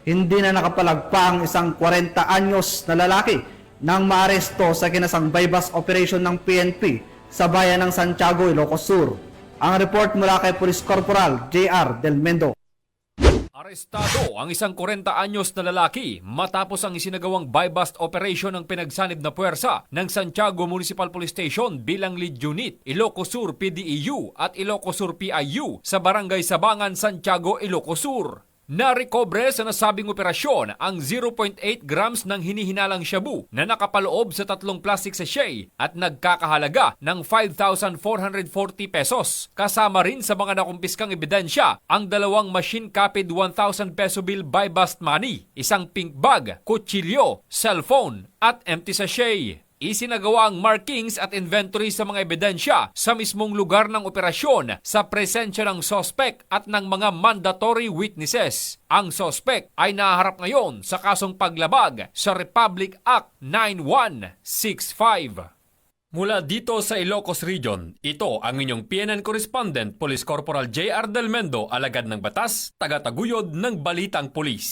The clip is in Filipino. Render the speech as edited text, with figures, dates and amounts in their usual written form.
hindi na nakapalagpa ang isang 40 anyos na lalaki nang maaresto sa kinasang bypass operation ng PNP sa bayan ng Santiago, Ilocos Sur. Ang report mula kay Police Corporal J.R. Del Mendo. Arestado ang isang 40 anyos na lalaki matapos ang isinagawang buy-bust operation ng pinagsanib na puwersa ng Santiago Municipal Police Station bilang lead unit, Ilocos Sur PDEU at Ilocos Sur PIU sa Barangay Sabangan, Santiago, Ilocos Sur. Narekobre sa nasabing operasyon ang 0.8 grams ng hinihinalang shabu na nakapaloob sa 3 plastic sachet at nagkakahalaga ng 5,440 pesos. Kasama rin sa mga nakumpiskang ebidensya ang 2 machine-copied 1,000 peso bill buy-bust money, isang pink bag, kutsilyo, cellphone at empty sachet. Isinagawa ang markings at inventory sa mga ebidensya sa mismong lugar ng operasyon sa presensya ng sospek at ng mga mandatory witnesses. Ang sospek ay naharap ngayon sa kasong paglabag sa Republic Act 9165. Mula dito sa Ilocos Region, ito ang inyong PNN Correspondent, Police Corporal J.R. Del Mendo, alagad ng batas, taga-taguyod ng Balitang Pulis.